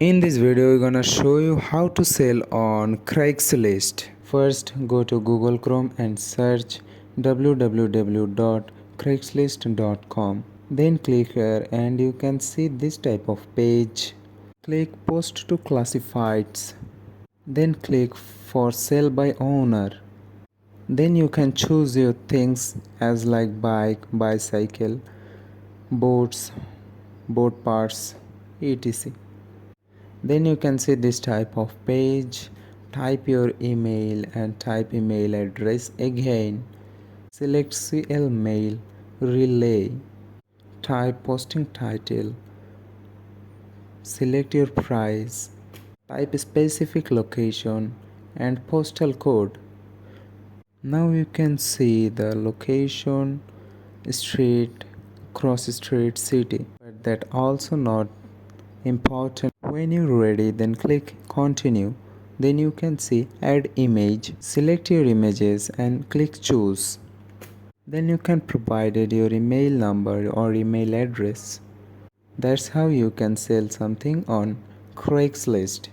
In this video, we're gonna show you how to sell on Craigslist. First, go to Google Chrome and search www.craigslist.com. Then click here and you can see this type of page. Click Post to Classifieds. Then click for Sell by Owner. Then you can choose your things as like bike, bicycle, boats, boat parts, etc. Then you can see this type of page. Type your email and type email address again. Select CL mail, relay. Type posting title. Select your price. Type specific location and postal code. Now you can see the location, street, cross street, city. But that also not important. When you're ready, then click continue. Then you can see add image. Select your images and click choose. Then you can provide your email number or email address. That's how you can sell something on Craigslist.